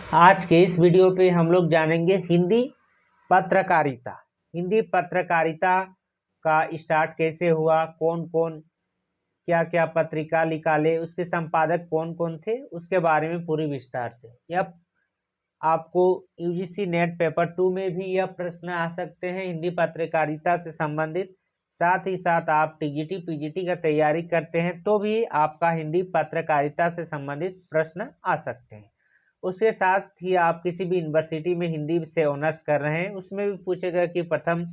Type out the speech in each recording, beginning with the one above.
आज के इस वीडियो पे हम लोग जानेंगे हिंदी पत्रकारिता। हिंदी पत्रकारिता का स्टार्ट कैसे हुआ, कौन कौन क्या क्या पत्रिका निकाले, उसके संपादक कौन कौन थे, उसके बारे में पूरी विस्तार से। यह आपको यूजीसी नेट पेपर 2 में भी यह प्रश्न आ सकते हैं हिंदी पत्रकारिता से संबंधित। साथ ही साथ आप टीजीटी पीजीटी का तैयारी करते हैं तो भी आपका हिंदी पत्रकारिता से संबंधित प्रश्न आ सकते हैं। उसके साथ ही आप किसी भी यूनिवर्सिटी में हिंदी से ऑनर्स कर रहे हैं, उसमें भी पूछेगा कि प्रथम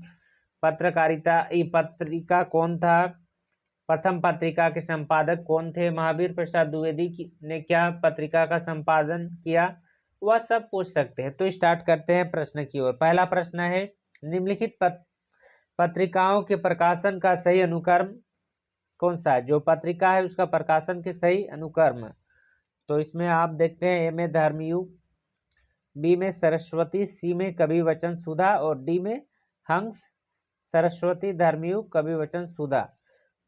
पत्रकारिता पत्रिका कौन था, प्रथम पत्रिका के संपादक कौन थे, महावीर प्रसाद द्विवेदी ने क्या पत्रिका का संपादन किया, वह सब पूछ सकते हैं। तो स्टार्ट करते हैं प्रश्न की ओर। पहला प्रश्न है, निम्नलिखित पत्रिकाओं के प्रकाशन का सही अनुक्रम कौन सा है? जो पत्रिका है उसका प्रकाशन के सही अनुक्रम। तो इसमें आप देखते हैं ए में धर्मयुग, बी में सरस्वती, सी में कवि वचन सुधा और डी में हंस। सरस्वती, धर्मयुग, कवि वचन सुधा।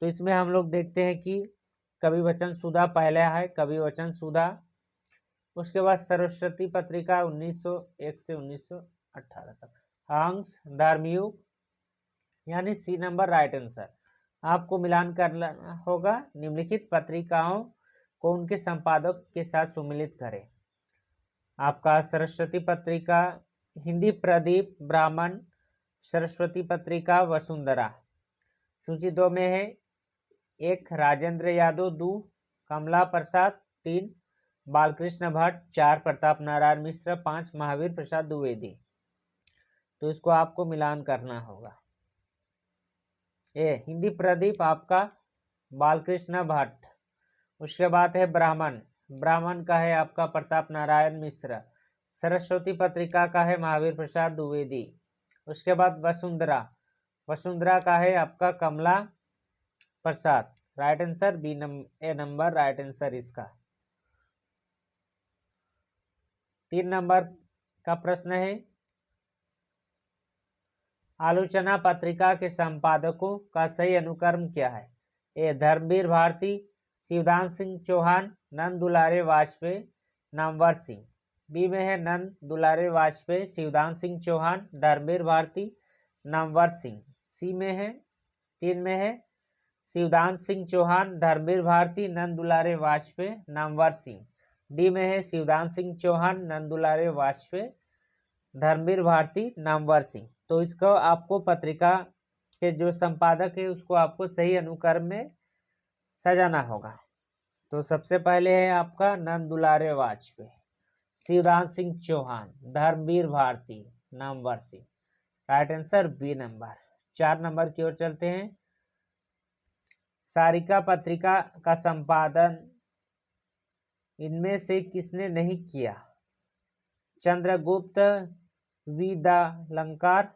तो इसमें हम लोग देखते हैं कि कवि वचन सुधा पहला है, कवि वचन सुधा। उसके बाद सरस्वती पत्रिका 1901 से 1918 तक। हंस, धर्मयुग, यानी सी नंबर राइट आंसर। आपको मिलान करना होगा, निम्नलिखित पत्रिकाओं को उनके संपादक के साथ सम्मिलित करें। आपका सरस्वती पत्रिका हिंदी प्रदीप, ब्राह्मण, सरस्वती पत्रिका वसुंधरा। सूची 2 में है 1 राजेंद्र यादव, 2 कमला प्रसाद, 3 बालकृष्ण भट्ट, 4 प्रताप नारायण मिश्र, 5 महावीर प्रसाद द्विवेदी। तो इसको आपको मिलान करना होगा। ए हिंदी प्रदीप आपका बालकृष्ण भट्ट। उसके बाद है ब्राह्मण, ब्राह्मण का है आपका प्रताप नारायण मिश्र। सरस्वती पत्रिका का है महावीर प्रसाद द्विवेदी। उसके बाद वसुंधरा, वसुंधरा का है आपका कमला प्रसाद। राइट आंसर बी ए नंबर राइट आंसर इसका। 3 नंबर का प्रश्न है, आलोचना पत्रिका के संपादकों का सही अनुक्रम क्या है? ए धर्मवीर भारती, शिवदान सिंह चौहान, नंद दुलारे वाजपेयी, नामवर सिंह। बी में है नंद दुलारे वाजपेयी, शिवदान सिंह चौहान, धर्मवीर भारती, नामवर सिंह। सी में है 3 में है शिवदान सिंह चौहान, धर्मवीर भारती, नंद दुलारे वाजपेयी, नामवर सिंह। डी में है शिवदान सिंह चौहान, नंद दुलारे वाजपेयी, धर्मवीर भारती, नामवर सिंह। तो इसको आपको पत्रिका के जो संपादक है उसको आपको सही अनुक्रम में सजाना होगा। तो सबसे पहले है आपका Nand Dulare Vajpayee, Shivdan Singh Chauhan, Dharamvir Bharati, Namvar Singh. Right answer B number. 4 number की ओर चलते हैं, सारिका पत्रिका का संपादन इनमें से किसने नहीं किया? चंद्रगुप्त, विद्यालंकार,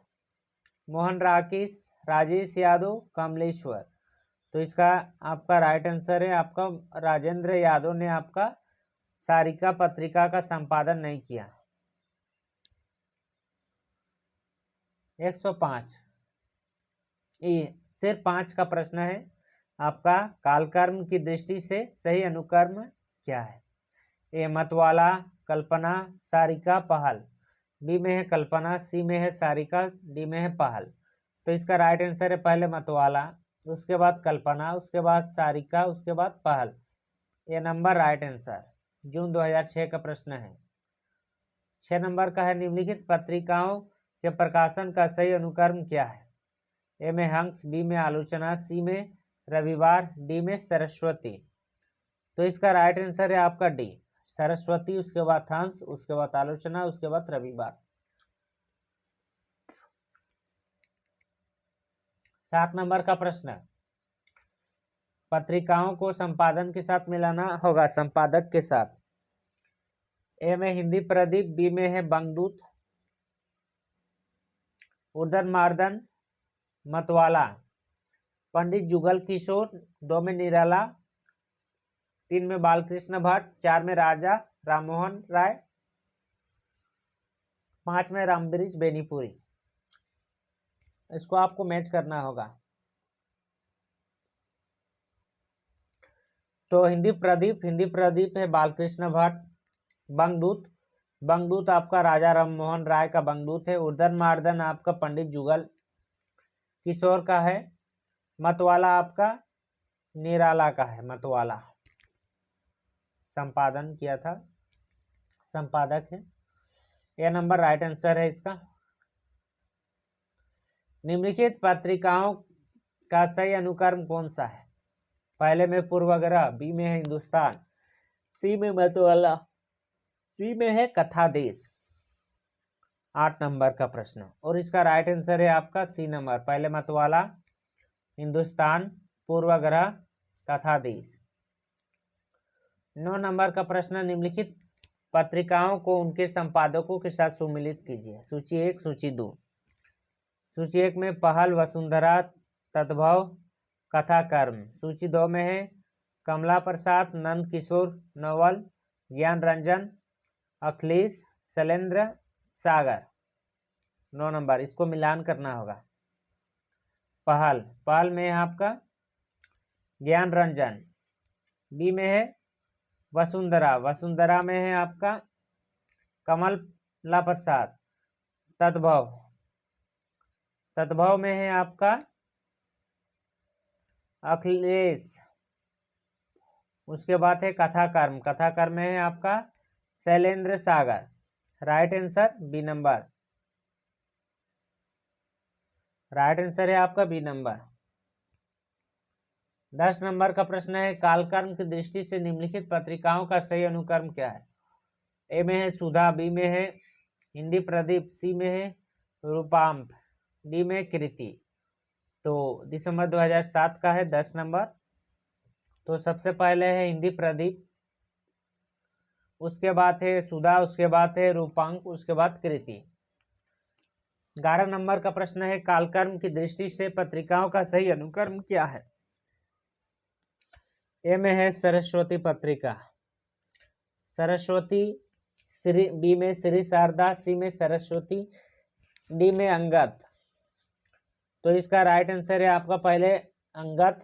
मोहन राकेश, राजेश यादव, कमलेश्वर। तो इसका आपका राइट आंसर है आपका राजेंद्र यादव ने आपका सारिका पत्रिका का संपादन नहीं किया। 105 ये सिर्फ 5 का प्रश्न है आपका। कालक्रम की दृष्टि से सही अनुक्रम क्या है? ए मतवाला, कल्पना, सारिका, पहल। बी में है कल्पना, सी में है सारिका, डी में है पहल। तो इसका राइट आंसर है पहले मतवाला, उसके बाद कल्पना, उसके बाद सारिका, उसके बाद पहल। ये नंबर राइट आंसर। जून 2006 का प्रश्न है। 6 नंबर का है, निम्नलिखित पत्रिकाओं के प्रकाशन का सही अनुक्रम क्या है? ए में हंस, बी में आलोचना, सी में रविवार, डी में सरस्वती। तो इसका राइट आंसर है आपका डी सरस्वती, उसके बाद हंस, उसके बाद आलोचना, उसके बाद रविवार। 7 नंबर का प्रश्न, पत्रिकाओं को संपादन के साथ मिलाना होगा, संपादक के साथ। ए में हिंदी प्रदीप, बी में है बंगदूत, उर्दन मार्दन, मतवाला, पंडित जुगल किशोर, 2 में निराला, 3 में बालकृष्ण भट्ट, 4 में राजा राममोहन राय, 5 में रामबृज बेनीपुरी। इसको आपको मैच करना होगा। तो हिंदी प्रदीप है बालकृष्ण भट्ट, बंगदूत बंगदूत आपका राजा राममोहन राय का बंगदूत है। उर्धन मार्दन आपका पंडित जुगल किशोर का है। मतवाला आपका निराला का है। मतवाला संपादन किया था, संपादक है। यह नंबर राइट आंसर है इसका। निम्नलिखित पत्रिकाओं का सही अनुक्रम कौन सा है? पहले में पूर्वाग्रह, बी में है हिंदुस्तान, सी में मतवाला, डी में है कथा देश। 8 नंबर का प्रश्न और इसका राइट आंसर है आपका सी नंबर, पहले मतवाला, हिंदुस्तान, पूर्वाग्रह, कथा देश। 9 नंबर का प्रश्न, निम्नलिखित पत्रिकाओं को उनके संपादकों के साथ सुमिलित कीजिए। सूची 1, सूची 2। सूची 1 में पहल, वसुंधरा, तद्भव, कथा कर्म। सूची 2 में है कमला प्रसाद, नंद किशोर, नवल, ज्ञान रंजन, अखिलेश, शैलेंद्र सागर। 9 नंबर, इसको मिलान करना होगा। पहल, पहल में है आपका ज्ञान रंजन। बी में है वसुंधरा, वसुंधरा में है आपका कमला प्रसाद। तद्भव, तद्भव में है आपका अखिलेश। उसके बाद है कथा कर्म, कथा कर्म में है आपका Shailendra Sagar. Right answer B number, right answer है आपका बी नंबर। 10 नंबर का प्रश्न है कालक्रम की दृष्टि से निम्नलिखित पत्रिकाओं का सही अनुक्रम क्या है? ए में है सुधा, बी में है हिंदी प्रदीप, सी में है रूपांप, डी में कृति। तो दिसंबर 2007 का है 10 नंबर। तो सबसे पहले है हिंदी प्रदीप, उसके बाद है सुधा, उसके बाद है रूपांक, उसके बाद कृति। 11 नंबर का प्रश्न है कालक्रम की दृष्टि से पत्रिकाओं का सही अनुक्रम क्या है? ए में है सरस्वती पत्रिका, सरस्वती, श्री, बी में श्री शारदा, सी में सरस्वती, डी में अंगद। तो इसका राइट आंसर है आपका पहले अंगद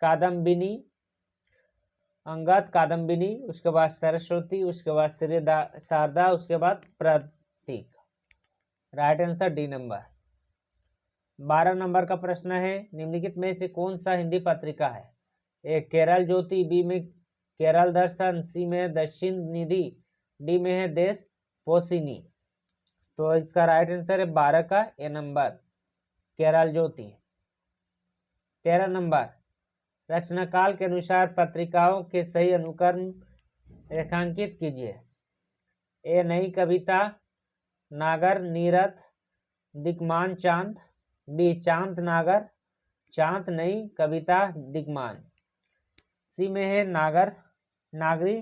कादम्बिनी, अंगद कादम्बिनी, उसके बाद सरस्वती, उसके बाद श्री शारदा, उसके बाद Prateek. Right answer D number. 12 number का प्रश्न है निम्नलिखित में से कौन सा हिंदी पत्रिका है? ए केरल ज्योति, बी में केरल दर्शन, सी में दक्षिण निधि, डी में है देश पोशिनी। तो इसका राइट आंसर है 12 का ए नंबर, केरल ज्योति। 13 नंबर, रचनाकाल के अनुसार पत्रिकाओं के सही अनुक्रम रेखांकित कीजिए। ए नई कविता, नागर, नीरद, दिक्मान, चांद, बी चांद नागर, चांद, नई कविता, दिक्मान। सी में है नागर, नागरी,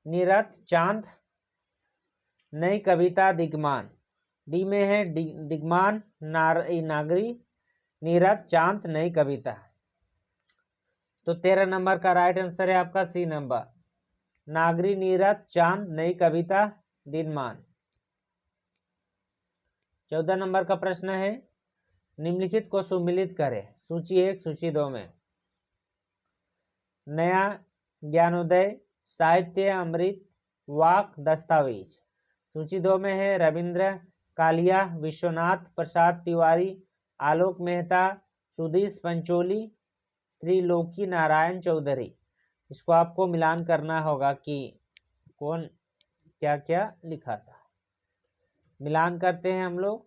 नीरद, चांद, नई कविता, दिग्मान। डी में है दिग्मान, नागरी, नीरद, चांद, नई कविता। तो 13 नंबर का राइट आंसर है आपका सी नंबर, नागरी, नीरद, चांद, नई कविता, दिनमान। 14 नंबर का प्रश्न है निम्नलिखित को सुमिलित करें। सूची 1, सूची 2 में नया ज्ञानोदय, साहित्य अमृत, वाक, दस्तावेज। सूची 2 में है रविंद्र कालिया, विश्वनाथ प्रसाद तिवारी, आलोक मेहता, सुधीश पंचोली, त्रिलोकी नारायण चौधरी। इसको आपको मिलान करना होगा कि कौन क्या क्या लिखा था। मिलान करते हैं हम लोग।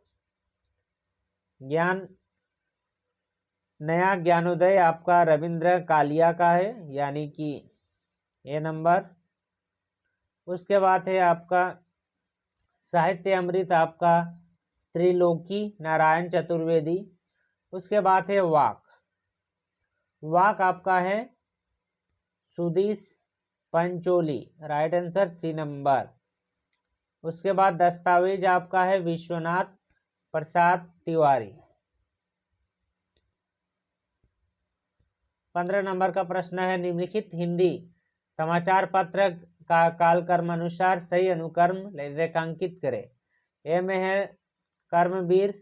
नया ज्ञानोदय आपका रविंद्र कालिया का है, यानी कि ए नंबर। उसके बाद है आपका साहित्य अमृत आपका त्रिलोकी नारायण चतुर्वेदी। उसके बाद है वाक, वाक आपका है Sudhish Pancholi. Right answer C number. उसके बाद दस्तावेज आपका है विश्वनाथ प्रसाद तिवारी। 15 नंबर का प्रश्न है निम्नलिखित हिंदी समाचार पत्र का कालक्रम अनुसार सही अनुक्रम रेखांकित करें। ए में है कर्मवीर,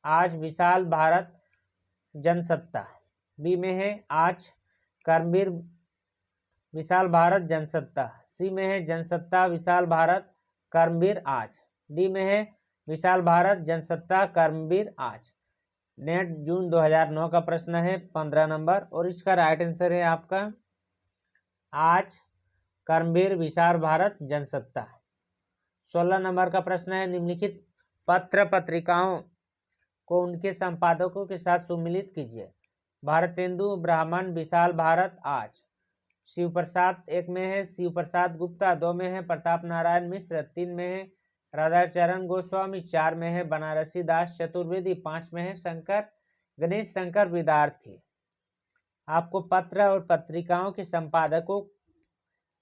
आज, विशाल भारत, जनसत्ता। बी में है आज, कर्मवीर, विशाल भारत, जनसत्ता। सी में है जनसत्ता, विशाल भारत, कर्मवीर आज। डी में है विशाल भारत जनसत्ता कर्मवीर आज। नेट जून 2009 का प्रश्न है 15 नंबर, और इसका राइट आंसर है आपका आज, कर्मवीर, विशाल भारत जनसत्ता। 16 नंबर का प्रश्न है निम्नलिखित पत्र पत्रिकाओं को उनके संपादकों के साथ सुमिलित कीजिए। भारतेंदु, ब्राह्मण, विशाल भारत आज। शिव प्रसाद एक में है शिव प्रसाद गुप्ता, 2 में है प्रताप नारायण मिश्र, 3 में है राधाचरण गोस्वामी, 4 में है बनारसी दास चतुर्वेदी, 5 में है शंकर गणेश शंकर विद्यार्थी। आपको पत्र और पत्रिकाओं के संपादकों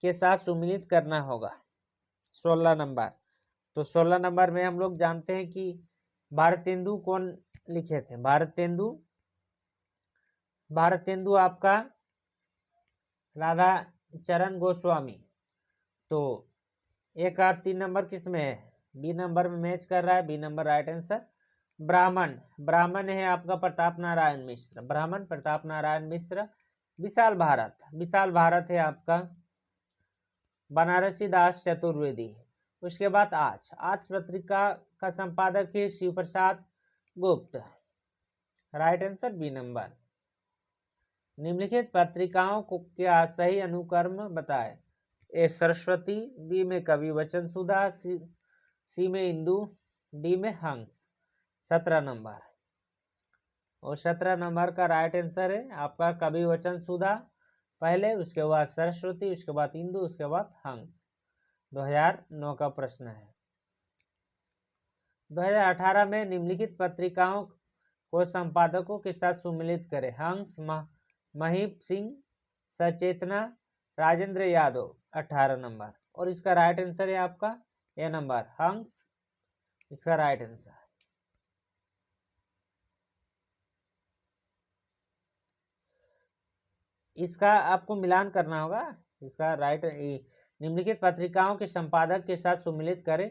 के साथ सुमिलित करना होगा। 16 नंबर, तो 16 नंबर में हम लोग जानते हैं कि भारतेंदु कौन लिखे थे। भारतेंदु आपका राधाचरण गोस्वामी। तो 1 और 3 नंबर किस में है? बी नंबर में मैच कर रहा है, बी नंबर राइट आंसर। ब्राह्मण है आपका प्रताप नारायण मिश्र, ब्राह्मण प्रताप नारायण मिश्र। विशाल भारत है आपका बनारसी दास चतुर्वेदी। उसके बाद आज पत्रिका का संपादक है शिव प्रसाद गुप्त, राइट आंसर बी नंबर। निम्नलिखित पत्रिकाओं को क्या सही अनुक्रम बताए। ए सरस्वती, बी में कवि वचन सुधा, सी में इंदु, डी में हंस। 17 नंबर, और 17 नंबर का राइट आंसर है आपका कवि वचन सुधा पहले, उसके बाद सरस्वती, उसके बाद इंदु, उसके बाद हंस। 2009 का प्रश्न है। 2018 में निम्नलिखित पत्रिकाओं को संपादकों के साथ सुमिलित करें। हंस, महीप सिंह, सचेतना, राजेंद्र यादव। 18 नंबर, और इसका राइट आंसर है आपका ए नंबर हंस, इसका राइट आंसर। इसका आपको मिलान करना होगा, इसका राइट। निम्नलिखित पत्रिकाओं के संपादक के साथ सुमिलित करें।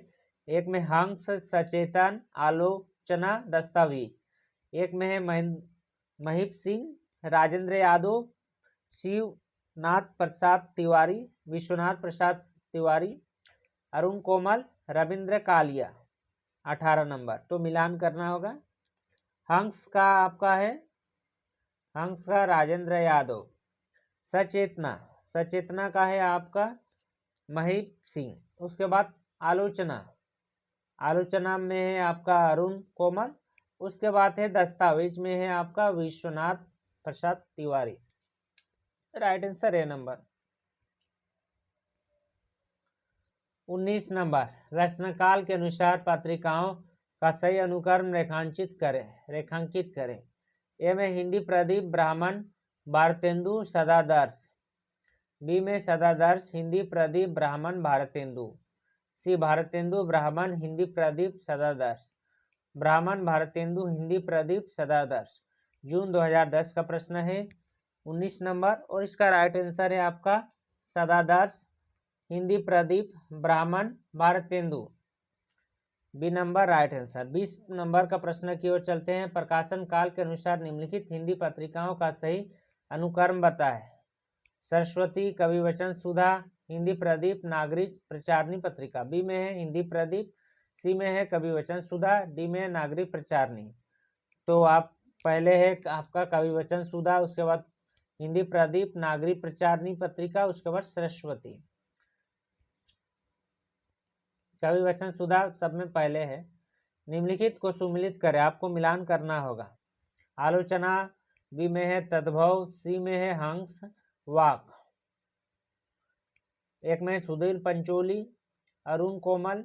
एक में हंस, सचेतन, आलोचना, दस्तावेज। एक में है महीप सिंह, राजेंद्र यादव, शिवनाथ प्रसाद तिवारी, विश्वनाथ प्रसाद तिवारी, अरुण कोमल, रविंद्र कालिया। 18 नंबर, तो मिलान करना होगा। हंस का आपका है, हंस का राजेंद्र यादव। सचेतना का है आपका महीप सिंह। उसके बाद आलोचना में है आपका अरुण कोमल। उसके बाद है दस्तावेज में है आपका Vishwanath Prasad Tiwari, right answer A number. 19 number, रचनाकाल के अनुसार पत्रिकाओं का सही अनुक्रम रेखांकित करें। ए में हिंदी प्रदीप, ब्राह्मण, भारतेंदु, सदादर्श। बी में सदादर्श, हिंदी प्रदीप, ब्राह्मण, भारतेंदु। सी भारतेंदु, ब्राह्मण, हिंदी प्रदीप, सदादर्श। ब्राह्मण, भारतेंदु, हिंदी प्रदीप, सदादर्श। जून 2010 का प्रश्न है 19 नंबर, और इसका राइट आंसर है आपका सदादर्श, Hindi Pradeep, Brahmana, Bharatendu. B number right answer. 20 number का प्रश्न की ओर चलते हैं। प्रकाशन काल के अनुसार निम्नलिखित हिंदी पत्रिकाओं का सही अनुक्रम बताएं। सरस्वती, कवि वचन सुधा, हिंदी प्रदीप, नागरिक प्रचारणी पत्रिका। बी में है हिंदी प्रदीप, सी में है कवि वचन सुधा, डी में है नागरिक प्रचारणी। तो आप पहले है आपका कवि वचन सुधा, उसके बाद हिंदी प्रदीप, नागरिक प्रचारणी पत्रिका, उसके बाद सरस्वती। कवि वचन सुधा सब में पहले है। निम्नलिखित को सुमिलित करें, आपको मिलान करना होगा। आलोचना, बी में है तद्भव, सी में है हंस वाक। एक में सुधीर पंचोली, अरुण कोमल,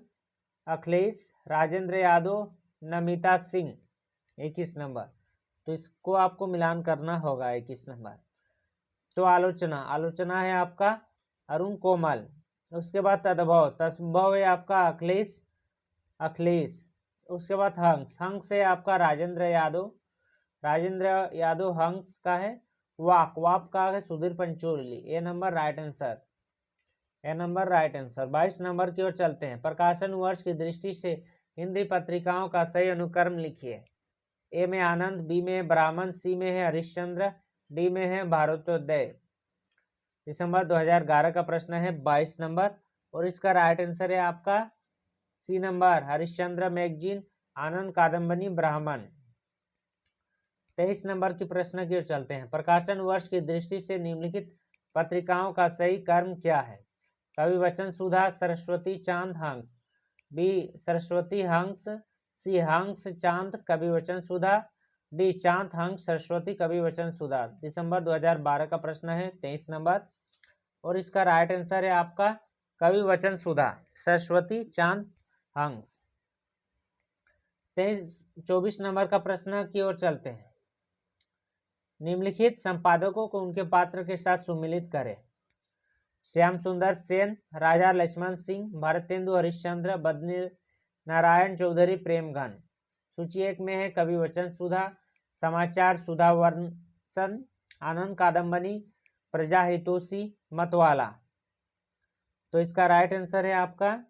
अखिलेश, राजेंद्र यादव, नमिता सिंह। 21 नंबर, तो इसको आपको मिलान करना होगा 21 नंबर। तो आलोचना है आपका अरुण कोमल। उसके बाद तद्भव है आपका अखिलेश। उसके बाद हंस है आपका राजेंद्र यादव हंस का है। वाक का है सुधीर पंचोली। ए नंबर राइट आंसर। 22 नंबर की ओर चलते हैं। प्रकाशन वर्ष की दृष्टि से हिंदी पत्रिकाओं का सही अनुक्रम लिखिए। ए में आनंद, बी में ब्राह्मण, सी में है हरिश्चंद्र, डी में है भारतोदय। दिसंबर 2011 का प्रश्न है 22 नंबर, और इसका राइट आंसर है आपका सी नंबर हरिश्चंद्र मैगजीन, आनंद कादम्बनी, ब्राह्मण। 23 नंबर की प्रश्न की ओर चलते हैं। प्रकाशन वर्ष की दृष्टि से निम्नलिखित पत्रिकाओं का सही क्रम क्या है? कवि वचन सुधा, सरस्वती, चांद, हंस। बी सरस्वती, हंस। सी हंस, चांद, कवि वचन सुधा। डी चांद, हंस, सरस्वती, कवि वचन सुधा। दिसंबर 2012 का प्रश्न है, 23 नंबर, और इसका राइट आंसर है आपका कवि वचन सुधा, सरस्वती, चांद, हंस। 24 नंबर का प्रश्न की ओर चलते हैं। निम्नलिखित संपादकों को उनके पात्र के साथ सुमिलित करें। श्याम सुंदर सेन, राजा लक्ष्मण सिंह, भारतेंदु हरिश्चंद्र, बद्री नारायण चौधरी, प्रेमघन। सूची 1 में है कवि वचन सुधा, समाचार सुधावर्षन, आनंद कादम्बनी, प्रजा हितोषी, मतवाला। तो इसका राइट आंसर है आपका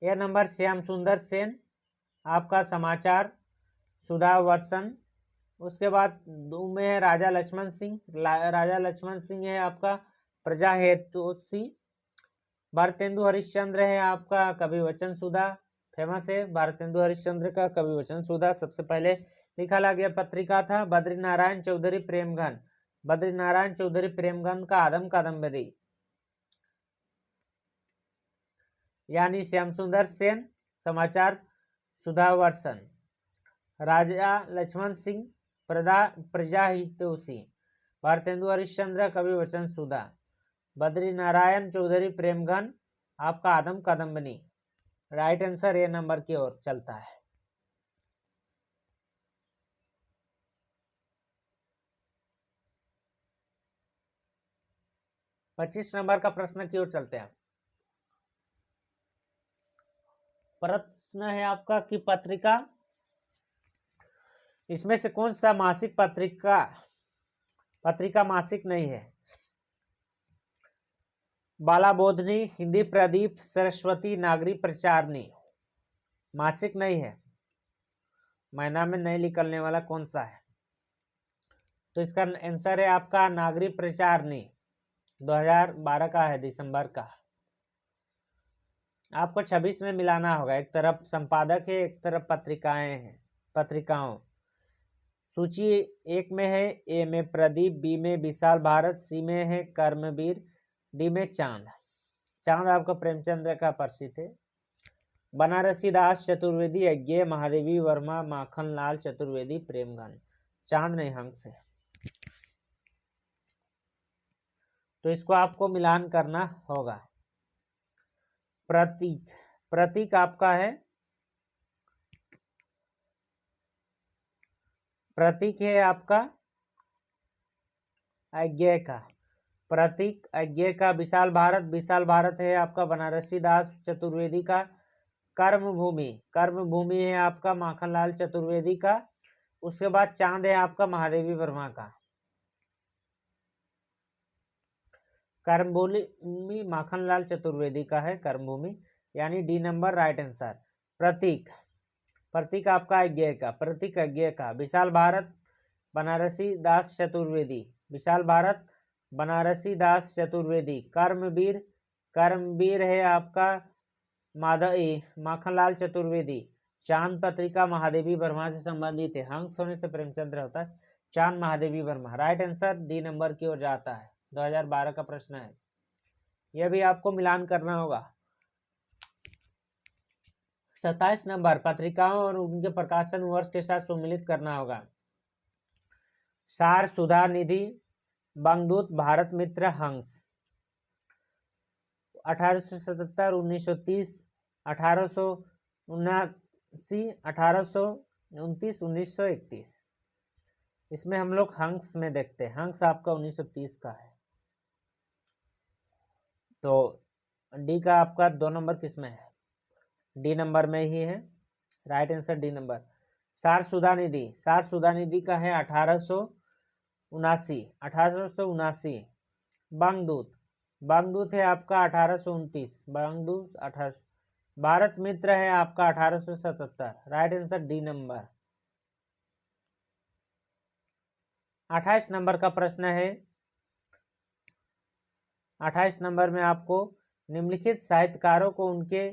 ए नंबर श्याम सुंदर सेन, आपका समाचार सुधावर्षन। उसके बाद 2 में है राजा लक्ष्मण सिंह, राजा लक्ष्मण सिंह है आपका प्रजा हितोषी। भारतेंदु हरिश्चंद्र है आपका कवि वचन सुधा, फेमस है भारतेंदु हरिश्चंद्र का कवि वचन सुधा, सबसे पहले निकाला गया पत्रिका था। बद्री नारायण चौधरी प्रेमघन, बद्री नारायण चौधरी प्रेमघन का आदम कादम्बरी। यानी श्याम सुंदर सेन समाचार सुधावर्षन, राजा लक्ष्मण सिंह प्रजा हितोषी, भारतेंदु हरिश्चंद्र कवि वचन सुधा, बद्री नारायण चौधरी प्रेमघन आपका आदम Kadambini. Right answer A number की ओर चलता है। पच्चीस नंबर का प्रश्न की ओर चलते हैं। प्रश्न है आपका कि पत्रिका, इसमें से कौन सा मासिक पत्रिका मासिक नहीं है? बालाबोधनी, हिंदी प्रदीप, सरस्वती, नागरी प्रचारनी। मासिक नहीं है, महीना में नहीं निकलने वाला कौन सा है? तो इसका आंसर है आपका नागरी प्रचारनी, 2012 का है, दिसंबर का। आपको 26 में मिलाना होगा, एक तरफ संपादक है, एक तरफ पत्रिकाएं हैं, पत्रिकाओं। सूची 1 में है ए में प्रदीप, बी में विशाल भारत, सी में है कर्मवीर, डी में चांद। चांद आपका प्रेमचंद्र का प्रसिद्ध है। बनारसी दास चतुर्वेदी, यज्ञ महादेवी वर्मा, माखन लाल चतुर्वेदी, प्रेमघन। चांद नहीं, हंस है। तो इसको आपको मिलान करना होगा। प्रतीक आपका है, प्रतीक है आपका अज्ञेय का, प्रतीक अज्ञेय का। विशाल भारत है आपका बनारसी दास चतुर्वेदी का। कर्मभूमि है आपका माखनलाल चतुर्वेदी का। उसके बाद चांद है आपका महादेवी वर्मा का। कर्मभूमि माखनलाल चतुर्वेदी का है, कर्मभूमि, यानी डी नंबर राइट आंसर। प्रतीक आपका अज्ञेय का, प्रतीक अज्ञेय का। विशाल भारत बनारसी दास चतुर्वेदी, विशाल भारत बनारसी दास चतुर्वेदी। कर्मवीर है आपका माखनलाल चतुर्वेदी। चांद पत्रिका महादेवी वर्मा से संबंधित है, हंस होने से प्रेमचंद्र होता है। चांद Mahadevi Verma, right answer D number की ओर जाता है। 2012 का प्रश्न है, यह भी आपको मिलान करना होगा। 27 नंबर, पत्रिकाओं और उनके प्रकाशन वर्ष के साथ सम्मिलित करना होगा। सार सुधा निधि, बंगदूत, भारत मित्र, हंस। 1877, 1930, 1879, 1829, 1931। इसमें हम लोग हंस में देखते हैं, हंस आपका 1930 का है। तो डी का आपका 2 नंबर किसमें है? डी नंबर में ही है, राइट आंसर डी नंबर। सार सुधा निधि का है 1879। बंगदूत है आपका 1829, बंगदूत 18। भारत मित्र है आपका 1877, right answer D number. 28 number का प्रश्न है। 28 नंबर में आपको निम्नलिखित साहित्यकारों को उनके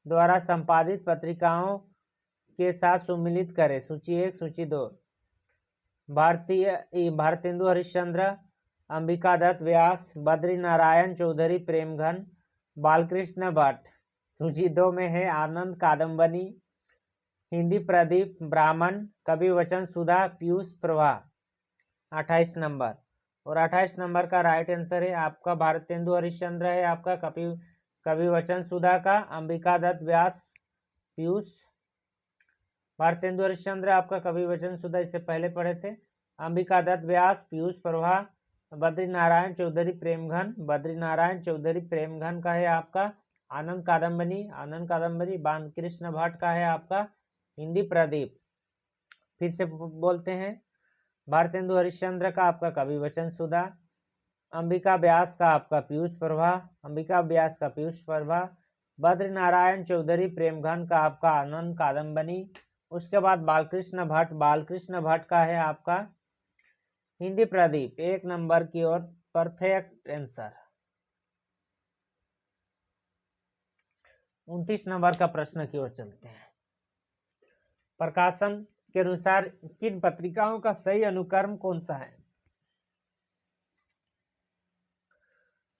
द्वारा संपादित पत्रिकाओं के साथ सुमिलित करें। सूची 1, सूची 2। भारतेंदु हरिश्चंद्र, अंबिका दत्त व्यास, बद्री नारायण चौधरी प्रेमघन, बालकृष्ण भट्ट। सूची 2 में है आनंद कादम्बनी, हिंदी प्रदीप, ब्राह्मण, कवि वचन सुधा, पीयूष प्रभा। 28 नंबर। और 28 नंबर का राइट आंसर है आपका भारतेंदु हरिश्चंद्र है आपका कवि वचन सुधा का, अंबिका दत्त व्यास, पीयूष। भारतेंदु हरिश्चंद्र आपका कवि वचन सुधा इससे पहले पढ़े थे। अंबिका दत्त व्यास, पीयूष प्रभा, बद्री नारायण चौधरी प्रेमघन। बद्री नारायण चौधरी प्रेमघन का है आपका आनंद कादम्बनी। बालकृष्ण भट्ट का है आपका हिंदी प्रदीप। फिर से बोलते हैं, भारतेंदु हरिश्चंद्र का आपका कवि वचन सुधा, अंबिका व्यास का आपका पीयूष प्रभा, बद्री नारायण चौधरी प्रेमघन का आपका आनंद कादम्बनी। उसके बाद बालकृष्ण भट्ट का है आपका हिंदी प्रदीप। 1 नंबर की ओर परफेक्ट आंसर। 29 नंबर का प्रश्न की ओर चलते हैं। प्रकाशन के अनुसार किन पत्रिकाओं का सही अनुक्रम कौन सा है?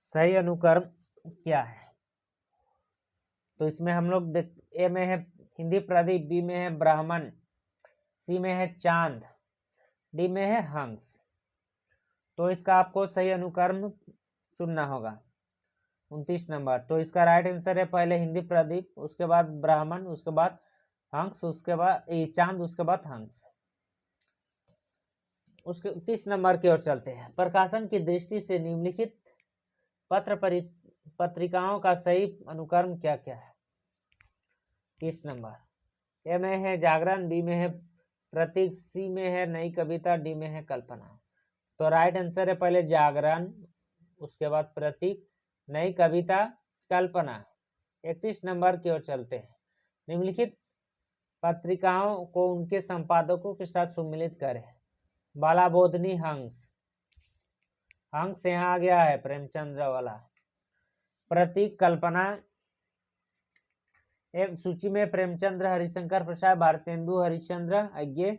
सही अनुक्रम क्या है? तो इसमें हम लोग ए में है हिंदी प्रदीप, बी में है ब्राह्मण, सी में है चांद, डी में है हंस। तो इसका आपको सही अनुक्रम चुनना होगा। 29 नंबर। तो इसका राइट आंसर है पहले हिंदी प्रदीप, उसके बाद ब्राह्मण, उसके बाद हंस, उसके बाद चांद, उसके बाद हंस। उसके 30 नंबर की ओर चलते हैं। प्रकाशन की दृष्टि से निम्नलिखित पत्रिकाओं का सही अनुक्रम क्या क्या है? 30 नंबर। ए में है जागरण, बी में है प्रतीक, सी में है नई कविता, डी में है कल्पना। तो राइट आंसर है पहले जागरण, उसके बाद प्रतीक, नई कविता, कल्पना। 31 नंबर की ओर चलते हैं। निम्नलिखित पत्रिकाओं को उनके संपादकों के साथ सुमिलित करें। बालाबोधनी हंस यहाँ आ गया है प्रेमचंद्र वाला। प्रतीक कल्पना। एक सूची में प्रेमचंद्र, हरिशंकर प्रसाद, भारतेंदु हरिश्चंद्र, अज्ञे,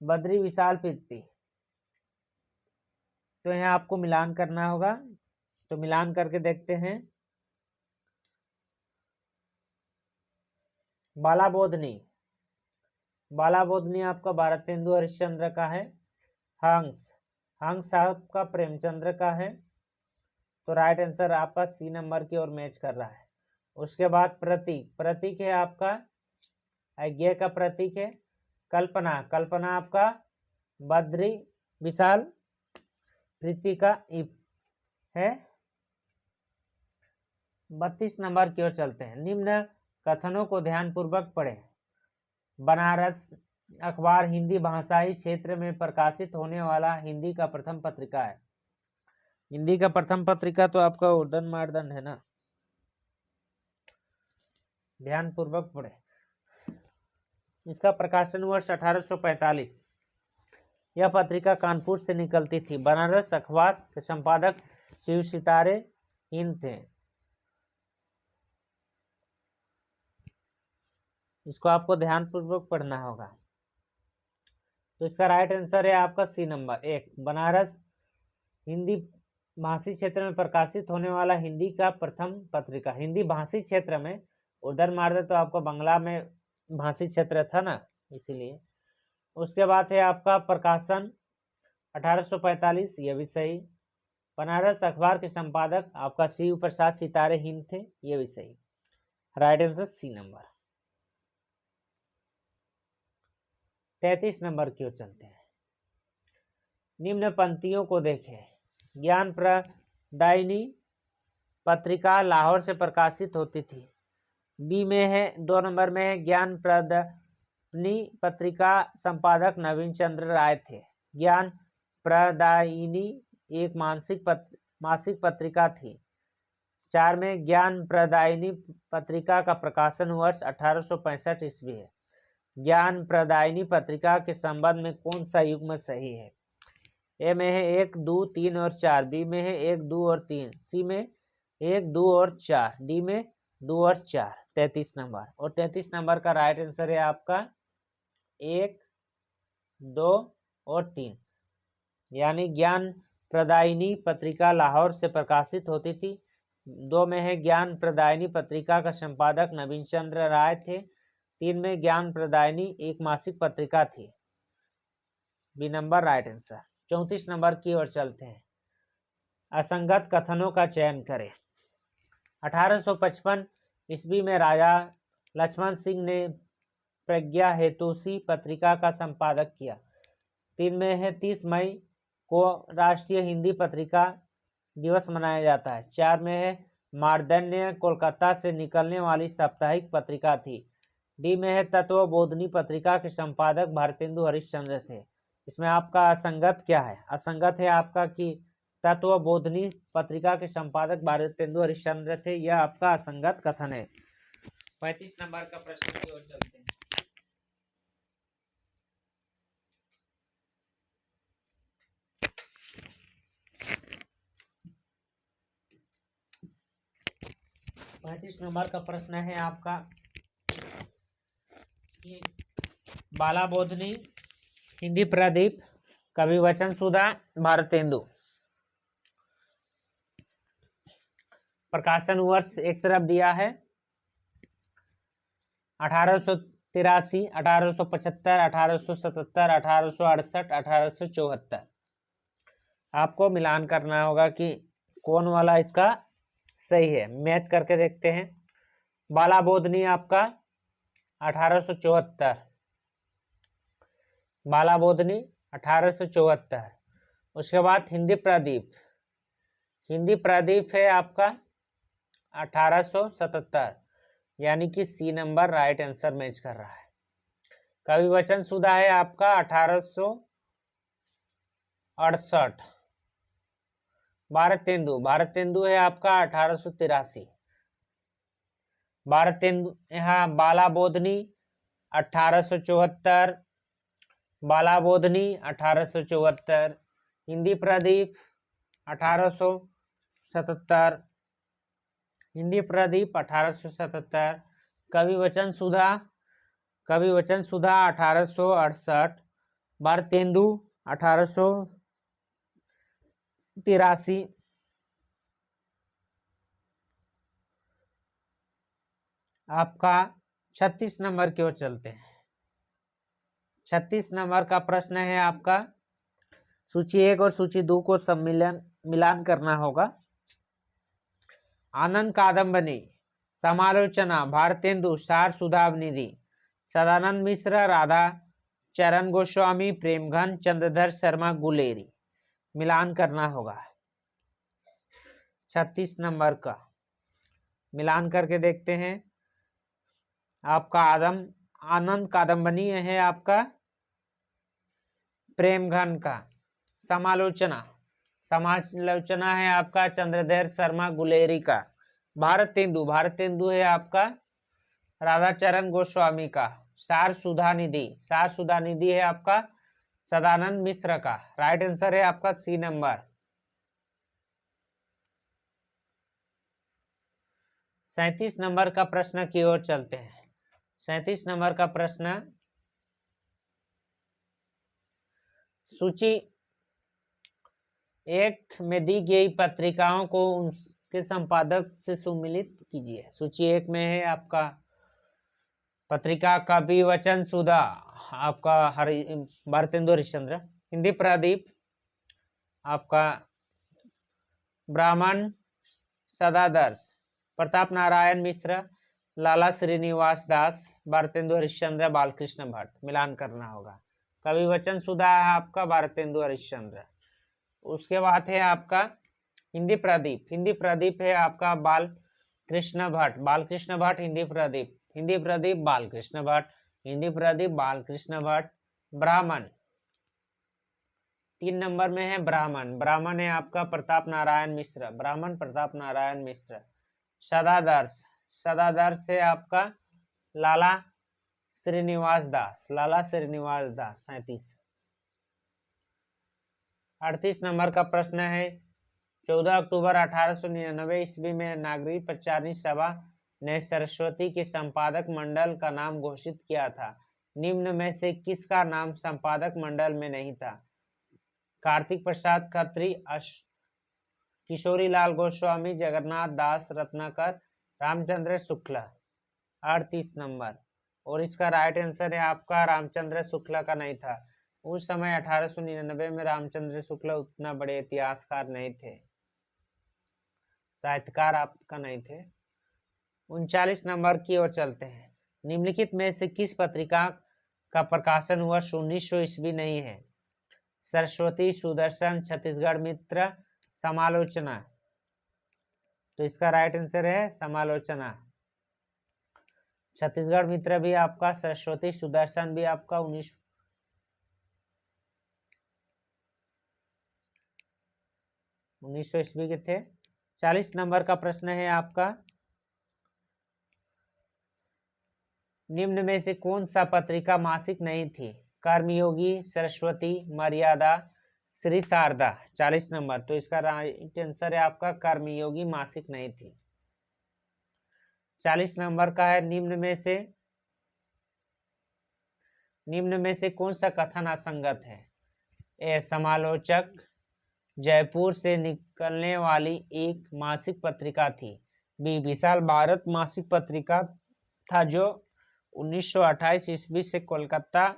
बद्री विशाल कीर्ति। तो यहाँ आपको मिलान करना होगा, तो मिलान करके देखते हैं। बालाबोधनी आपका भारतेंदु हरिश्चंद्र का है। हंस आपका प्रेमचंद्र का है। तो राइट आंसर आपका सी नंबर की ओर मैच कर रहा है। उसके बाद प्रतीक है आपका अज्ञेय का प्रतीक है। कल्पना आपका बद्री विशाल प्रीति का है। 32 नंबर की ओर चलते हैं। निम्न कथनों को ध्यानपूर्वक पढ़ें। बनारस अखबार हिंदी भाषाई क्षेत्र में प्रकाशित होने वाला हिंदी का प्रथम पत्रिका है। हिंदी का प्रथम पत्रिका तो आपका उर्दन मार्दन है ना, ध्यानपूर्वक पढ़े। इसका प्रकाशन वर्ष 1845। यह पत्रिका कानपुर से निकलती थी। बनारस अखबार के संपादक शिव सितारे हिंद थे। इसको आपको ध्यानपूर्वक पढ़ना होगा। तो इसका राइट आंसर है आपका सी नंबर 1। बनारस हिंदी भाषी क्षेत्र में प्रकाशित होने वाला हिंदी का प्रथम पत्रिका। हिंदी भाषी क्षेत्र में, उधर मारदे तो आपको बांग्ला में भाषी क्षेत्र था ना, इसीलिए। उसके बाद है आपका प्रकाशन 1845, यह भी सही। बनारस अखबार के संपादक आपका शिव प्रसाद सितारे हिंद थे, यह भी सही। Right answer C number. 33 number की ओर चलते हैं। निम्न पंक्तियों को देखें। ज्ञान प्रदायिनी पत्रिका लाहौर से प्रकाशित होती थी। बी में है 2 नंबर में है ज्ञान प्रदायिनी पत्रिका संपादक नवीन चंद्र राय थे। ज्ञान प्रदायिनी एक मासिक पत्रिका थी। 4 में ज्ञान प्रदायिनी पत्रिका का प्रकाशन वर्ष 1865 ईस्वी है। ज्ञान प्रदायिनी पत्रिका के संबंध में कौन सा युग्म सही है? ए में है 1, 2, 3 और 4, बी में है 1, 2 और 3, सी में 1, 2 और 4, डी में 2 और 4 33 नंबर। और 33 नंबर का राइट आंसर है आपका 1, 2 और 3। यानी ज्ञान प्रदायिनी पत्रिका लाहौर से प्रकाशित होती थी। 2 में है ज्ञान प्रदायिनी पत्रिका का संपादक नवीन चंद्र राय थे। 3 में ज्ञान प्रदायिनी एक मासिक पत्रिका थी। B number right answer. 34 number की ओर चलते हैं। असंगत कथनों का चयन करें। 1855 ईस्वी में राजा लक्ष्मण सिंह ने प्रज्ञा हेतुसी पत्रिका का संपादक किया। 3 में है 30 मई को राष्ट्रीय हिंदी पत्रिका दिवस मनाया जाता है। 4 में है मार्दण्य कोलकाता से निकलने वाली साप्ताहिक पत्रिका थी। डी में है तत्वबोधिनी पत्रिका के संपादक भारतेंदु हरिश्चंद्र थे। इसमें आपका असंगत क्या है? असंगत है आपका कि तत्वबोधिनी पत्रिका के संपादक भारतेंदु हरिश्चंद्र थे। यह आपका असंगत कथन है। 35 नंबर का प्रश्न की ओर चलते हैं। पैंतीस नंबर का प्रश्न है आपका बाला बोधनी, हिंदी प्रदीप, कवि वचन सुधा, भारतेंदु। प्रकाशन वर्ष एक तरफ दिया है 1883, 1875, 1877, 1868, 1874। आपको मिलान करना होगा कि कौन वाला इसका सही है। मैच करके देखते हैं। बाला बोधनी आपका 1874, बाला बोधनी 1874। उसके बाद हिंदी प्रदीप, हिंदी प्रदीप है आपका 1877, यानी कि C number right answer match कर रहा है। कवि वचन सुधा है आपका 1868। भारतेंदु, भारतेंदु है आपका 1883। भारतेंदु यहाँ बाला बोधनी 1874, बाला बोधनी 1874, हिंदी प्रदीप 1877, हिंदी प्रदीप 1877, कवि वचन सुधा 1868, भारतेंदु 1883। आपका 36 नंबर की ओर चलते हैं। 36 नंबर का प्रश्न है आपका सूची 1 और सूची 2 को मिलान करना होगा। आनंद कादम्बनी, समालोचना, भारतेंदु, सार सुधानिधि, सदानंद मिश्र, राधा चरण गोस्वामी, प्रेमघन, चंद्रधर शर्मा, गुलेरी। मिलान करना होगा 36 नंबर का। मिलान करके देखते हैं। आपका आनंद कादम्बनी है आपका प्रेमघन का। समालोचना है आपका चंद्रधर शर्मा गुलेरी का। भारतेंदु है आपका राधाचरण गोस्वामी का। सार सुधानिधि है आपका सदानंद मिश्र का। राइट आंसर है आपका सी नंबर। 37 नंबर का प्रश्न की ओर चलते हैं। 37 नंबर का प्रश्न, सूची 1 में दी गई पत्रिकाओं को उनके संपादक से सम्मिलित कीजिए। सूची 1 में है आपका पत्रिका कवि वचन सुधा, आपका भारतेंदु हरिश्चंद्र। हिंदी प्रदीप आपका ब्राह्मण सदादर्श, प्रताप नारायण मिश्र, लाला श्रीनिवास दास, भारतेंदु हरिश्चंद्र, बालकृष्ण भट्ट। मिलान करना होगा। कवि वचन सुधा है आपका भारतेंदु हरिश्चंद्र। उसके बाद है आपका हिंदी प्रदीप है आपका बालकृष्ण भट्ट, हिंदी प्रदीप बालकृष्ण भट्ट। ब्राह्मण 3 नंबर में है ब्राह्मण है आपका प्रताप नारायण मिश्र। सदादर्श है आपका लाला श्रीनिवास दास। 37। 38 नंबर का प्रश्न है 14 अक्टूबर 1899 ईस्वी में नागरिक प्रचारणी सभा ने सरस्वती के संपादक मंडल का नाम घोषित किया था? निम्न में से किसका नाम संपादक मंडल में नहीं था? कार्तिक प्रसाद खत्री, किशोरी लाल गोस्वामी, जगन्नाथ दास रत्नाकर, रामचंद्र शुक्ला। 38 नंबर। और इसका राइट आंसर है आपका रामचंद्र शुक्ला का नहीं था। उस समय 1899 में रामचंद्र शुक्ला उतना बड़े इतिहासकार नहीं थे, साहित्यकार आपका नहीं थे। 39 नंबर की ओर चलते हैं। निम्नलिखित में से किस पत्रिका का प्रकाशन वर्ष 1900 ईस्वी नहीं है? सरस्वती, सुदर्शन, छत्तीसगढ़ मित्र, समालोचना। तो इसका राइट आंसर है समालोचना। छत्तीसगढ़ मित्र भी आपका, सरस्वती, सुदर्शन भी आपका 1900 ईस्वी के थे। 40 नंबर का प्रश्न है आपका, निम्न में से कौन सा पत्रिका मासिक नहीं थी? कर्मयोगी, सरस्वती, मर्यादा, श्री शारदा। 40 नंबर। तो इसका राइट आंसर है आपका कर्मयोगी मासिक नहीं थी। 40 नंबर का है, निम्न में से कौन सा कथन असंगत है? ए समालोचक जयपुर से निकलने वाली एक मासिक पत्रिका थी। बी विशाल भारत मासिक पत्रिका था जो 1928 ईस्वी से कोलकाता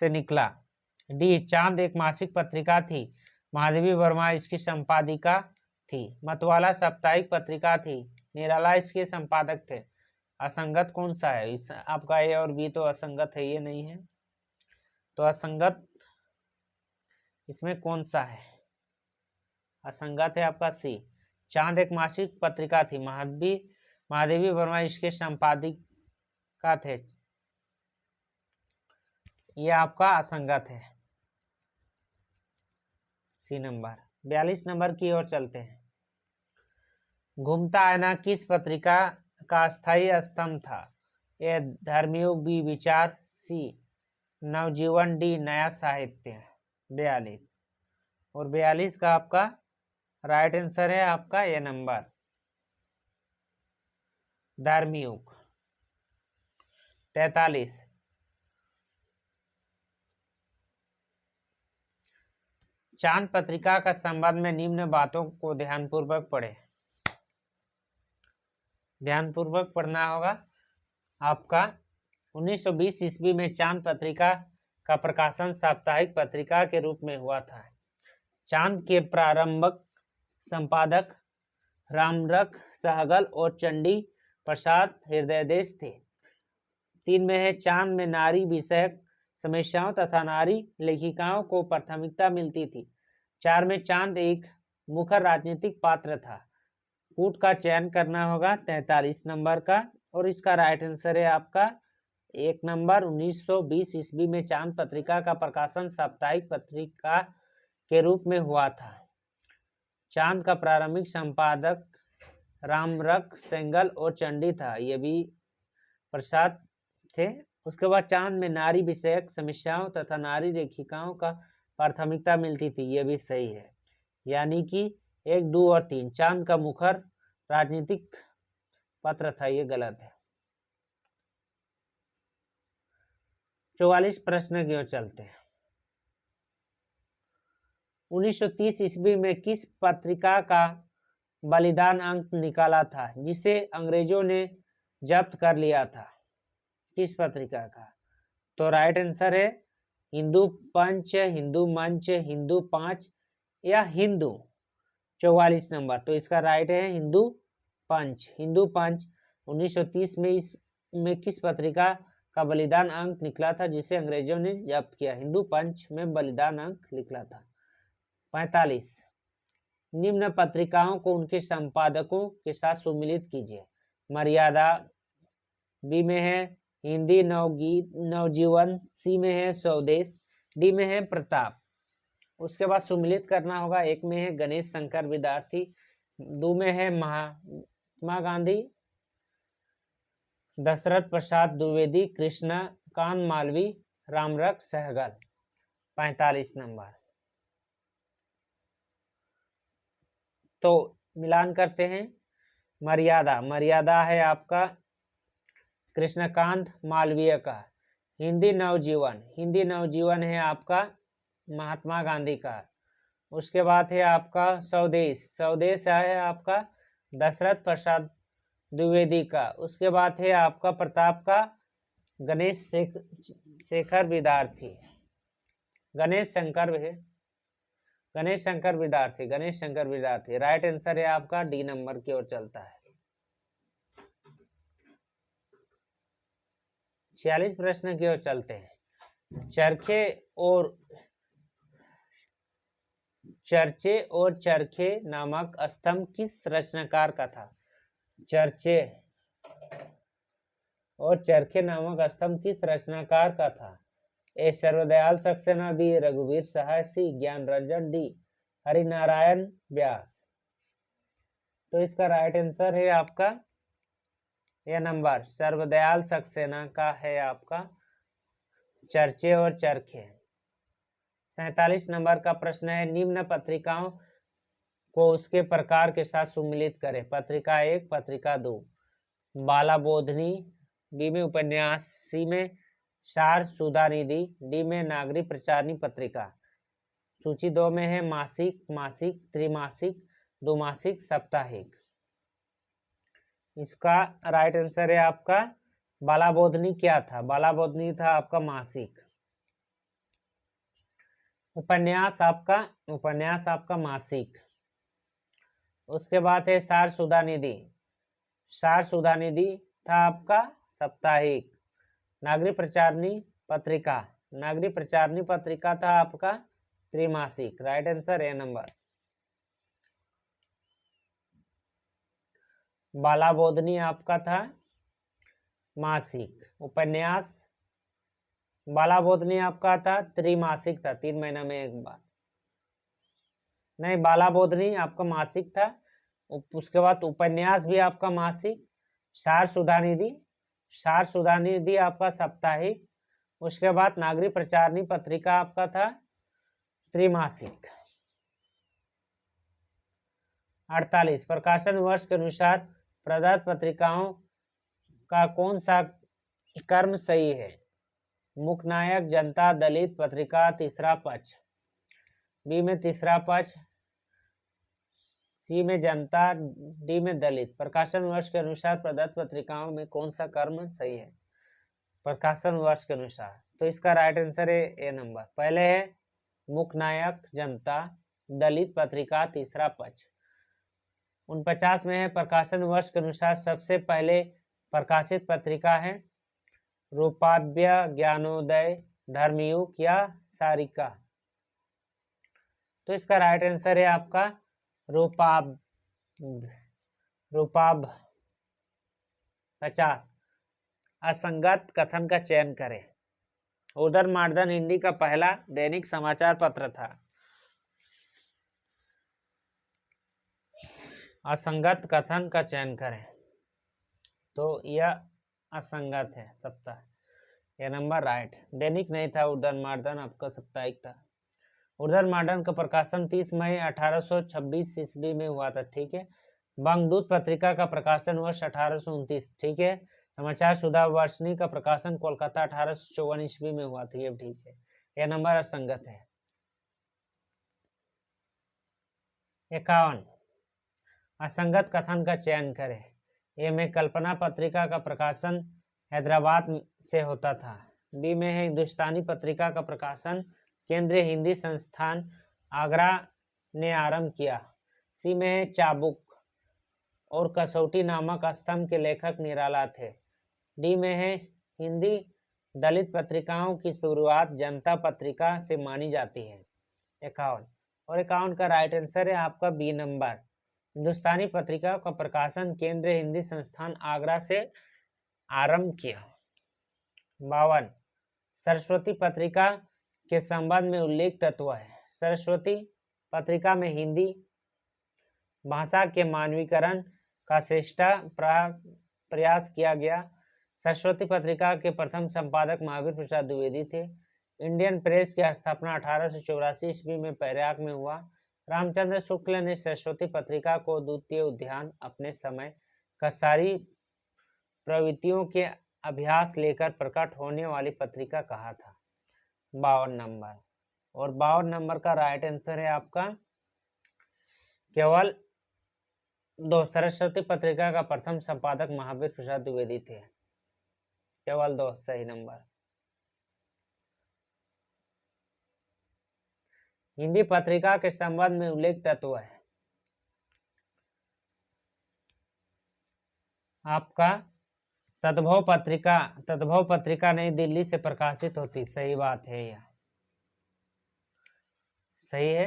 से निकला। डी चांद एक मासिक पत्रिका थी, माधवी वर्मा इसकी संपादिका थी। मतवाला साप्ताहिक पत्रिका थी, निराला इसके संपादक थे। असंगत कौन सा है? आपका ए और बी तो असंगत है, ये नहीं है। तो असंगत इसमें कौन सा है? असंगत है आपका सी, चांद एक मासिक पत्रिका थी, महादेवी वर्मा इसके संपादिका थे। ये आपका असंगत है, सी नंबर। 42 नंबर की ओर चलते हैं। घूमता आईना किस पत्रिका का स्थायी स्तंभ था? ए धर्मयुग, बी विचार, सी नवजीवन, डी नया साहित्य। 42। और 42 का आपका राइट आंसर है आपका ए नंबर, धर्मयुग। 43। चांद पत्रिका का संबंध में निम्न बातों को ध्यानपूर्वक पढ़े। ध्यानपूर्वक पढ़ना होगा आपका। 1920 ईस्वी में चांद पत्रिका का प्रकाशन साप्ताहिक पत्रिका के रूप में हुआ था। चांद के प्रारंभिक संपादक रामरख सहगल और चंडी प्रसाद हृदयदेश थे। 3 में है, चांद में नारी विषयक समस्याओं तथा नारी लेखिकाओं को प्राथमिकता मिलती थी। 4 में चांद एक मुखर राजनीतिक पात्र था। कूट का चयन करना होगा 43 नंबर का, और इसका राइट आंसर है आपका 1 नंबर। 1920 ईस्वी में चांद पत्रिका का प्रकाशन साप्ताहिक पत्रिका के रूप में हुआ था। चांद का प्रारंभिक संपादक रामरख सेंगल और चंडी था, ये भी प्रसाद थे। उसके बाद चांद में नारी विषयक समस्याओं तथा नारी लेखिकाओं का प्राथमिकता मिलती थी, ये भी सही है। यानी कि 1, 2 और 3 चांद का मुखर राजनीतिक पत्र था, ये गलत है। 44 प्रश्न की ओर चलते हैं। 1930 ईस्वी में किस पत्रिका का बलिदान अंक निकाला था जिसे अंग्रेजों ने जब्त कर लिया था? किस पत्रिका का? तो राइट आंसर है हिंदू पंच, हिंदू मंच, हिंदू 5 या हिंदू। 44 नंबर। तो इसका राइट है हिंदू पंच। हिंदू पंच 1930 में इसमें किस पत्रिका का बलिदान अंक निकला था जिसे अंग्रेजों ने जब्त किया? हिंदू पंच में बलिदान अंक निकला था। 45। निम्न पत्रिकाओं को उनके संपादकों के साथ सुमिलित कीजिए। मर्यादा, बी में है हिंदी नवजीवन, सी में है स्वदेश, डी में है प्रताप। उसके बाद सुमिलित करना होगा। 1 में है गणेश शंकर विद्यार्थी, 2 में है महात्मा गांधी, दशरथ प्रसाद द्विवेदी, कृष्णकांत मालवीय, रामरख सहगल। 45 नंबर। तो मिलान करते हैं। मर्यादा, मर्यादा है आपका कृष्णकांत मालवीय का। हिंदी नवजीवन, हिंदी नवजीवन है आपका महात्मा गांधी का। उसके बाद है आपका स्वदेश, स्वदेश है आपका दशरथ प्रसाद द्विवेदी का। उसके बाद है आपका प्रताप का गणेश शेखर विद्यार्थी, गणेश शंकर है, गणेश शंकर विद्यार्थी, गणेश शंकर विद्यार्थी। राइट आंसर है आपका डी नंबर की ओर चलता है। 46 प्रश्न की ओर चलते हैं। चर्चे और चरखे नामक स्तंभ किस रचनाकार का था? चर्चे और चरखे नामक स्तंभ किस रचनाकार का था? ए सर्वदयाल सक्सेना, बी रघुवीर सहाय, सी ज्ञान रंजन, डी हरिनारायण व्यास। तो इसका राइट आंसर है आपका यह नंबर सर्वदयाल सक्सेना का है आपका चर्चे और चरखे। 47 नंबर का प्रश्न है, निम्न पत्रिकाओं को उसके प्रकार के साथ सुमिलित करें। पत्रिका 1, पत्रिका 2। बाला बोधनी, बी में उपन्यास, सी में सार सुधानिधि, डी में नागरिक प्रचारणी पत्रिका। सूची 2 में है मासिक, मासिक, त्रिमासिक, द्विमासिक, साप्ताहिक। इसका राइट आंसर है आपका बाला बोधनी क्या था? बाला बोधनी था आपका मासिक। उपन्यास आपका मासिक। उसके बाद है सार सुधानिधि, सार सुधानिधि था आपका साप्ताहिक। नागरिक प्रचारणी पत्रिका, नागरिक प्रचारणी पत्रिका था आपका त्रिमासिक। Right answer A number. Bala Bodhini आपका था मासिक। उपन्यास बाला बोधनी आपका था त्रिमासिक था, 3 महीना में एक बार। नहीं, बाला बोधनी आपका मासिक था। उसके बाद उपन्यास भी आपका मासिक। सार सुधानिधि आपका साप्ताहिक। उसके बाद नागरिक प्रचारणी पत्रिका आपका था त्रिमासिक। 48 प्रकाशन वर्ष के अनुसार प्रदत्त पत्रिकाओं का कौन सा कर्म सही है? मुखनायक, जनता, दलित पत्रिका, तीसरा पक्ष। बी में तीसरा पक्ष, सी में जनता, डी में दलित। प्रकाशन वर्ष के अनुसार प्रदत्त पत्रिकाओं में कौन सा कर्म सही है? प्रकाशन वर्ष के अनुसार। तो इसका राइट आंसर है ए नंबर। पहले है मुखनायक, जनता, दलित पत्रिका, तीसरा पक्ष। 49 में है प्रकाशन वर्ष के अनुसार सबसे पहले प्रकाशित पत्रिका है रूपाव्य, ज्ञानोदय, धर्मयुग या सारिका। तो इसका राइट आंसर है आपका रूपाभ। 50 असंगत कथन का चयन करें। उधर मार्दन हिंदी का पहला दैनिक समाचार पत्र था। असंगत कथन का चयन करें, तो यह असंगत है सप्ताह, यह नंबर राइट। दैनिक नहीं था उधर मार्दन, आपका साप्ताहिक था। उधर मार्दन का प्रकाशन 30 मई 1826 ईस्वी में हुआ था, ठीक है। बंगदूत पत्रिका का प्रकाशन वर्ष 1829, ठीक है। समाचार सुधा वर्षनी का प्रकाशन कोलकाता 1854 ईस्वी में हुआ था, ये ठीक है। यह नंबर असंगत है। 51 असंगत कथन का चयन करें। ए में कल्पना पत्रिका का प्रकाशन हैदराबाद से होता था। बी में है हिंदुस्तानी पत्रिका का प्रकाशन केंद्रीय हिंदी संस्थान आगरा ने आरंभ किया। सी में है चाबुक और कसौटी नामक स्तंभ के लेखक निराला थे। डी में है हिंदी दलित पत्रिकाओं की शुरुआत जनता पत्रिका से मानी जाती है। 51 और 51 का राइट आंसर है आपका बी नंबर। हिंदुस्तानी पत्रिका का प्रकाशन केंद्रीय हिंदी संस्थान आगरा से आरंभ किया। 52 सरस्वती पत्रिका के संबंध में उल्लेख तत्व है। सरस्वती पत्रिका में हिंदी भाषा के मानवीकरण का श्रेष्ठ प्रयास किया गया। सरस्वती पत्रिका के प्रथम संपादक महावीर प्रसाद द्विवेदी थे। इंडियन प्रेस की स्थापना 1884 ईस्वी में प्रयाग में हुआ। रामचंद्र शुक्ल ने सरस्वती पत्रिका को द्वितीय उद्यान अपने समय का सारी प्रवृत्तियों के अभ्यास लेकर प्रकट होने वाली पत्रिका कहा था? 52 नंबर। और 52 नंबर का राइट आंसर है आपका केवल 2। सरस्वती पत्रिका का प्रथम संपादक महावीर प्रसाद द्विवेदी थे। केवल 2 सही नंबर। हिंदी पत्रिका के संबंध में उल्लेख तत्व है आपका तद्भव पत्रिका नई दिल्ली से प्रकाशित होती। सही बात है, यह सही है।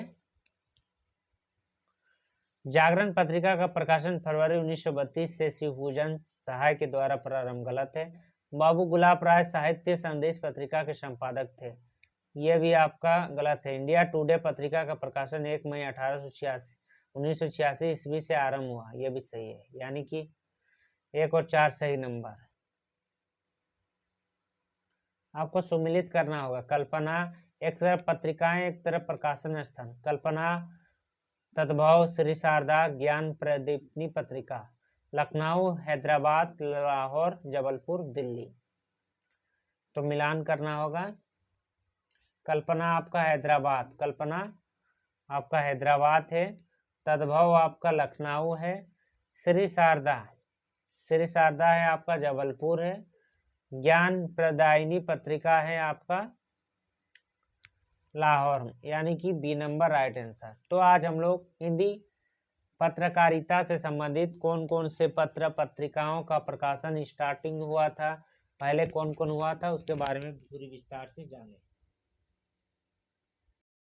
जागरण पत्रिका का प्रकाशन फरवरी 1932 से शिवपूजन सहाय के द्वारा प्रारंभ। गलत है। बाबू गुलाब राय साहित्य संदेश पत्रिका के संपादक थे। यह भी आपका गलत है। इंडिया टुडे पत्रिका का प्रकाशन 1 मई 1986 ईस्वी से आरंभ हुआ। यह भी सही है, यानी कि 1 और 4 सही नंबर। आपको सुमिलित करना होगा। कल्पना एक तरफ पत्रिकाएं, एक तरफ प्रकाशन स्थान। कल्पना तद्भव, श्री शारदा, ज्ञान प्रदीपनी पत्रिका, लखनऊ, हैदराबाद, लाहौर, जबलपुर, दिल्ली। तो मिलान करना होगा। कल्पना आपका हैदराबाद, है। तद्भव आपका लखनऊ है। श्री शारदा है आपका जबलपुर है। ज्ञान प्रदायिनी पत्रिका है आपका लाहौर, यानी कि बी नंबर राइट आंसर। तो आज हम लोग हिंदी पत्रकारिता से संबंधित कौन कौन से पत्रिकाओं का प्रकाशन स्टार्टिंग हुआ था, पहले कौन कौन हुआ था, उसके बारे में पूरी विस्तार से जाने।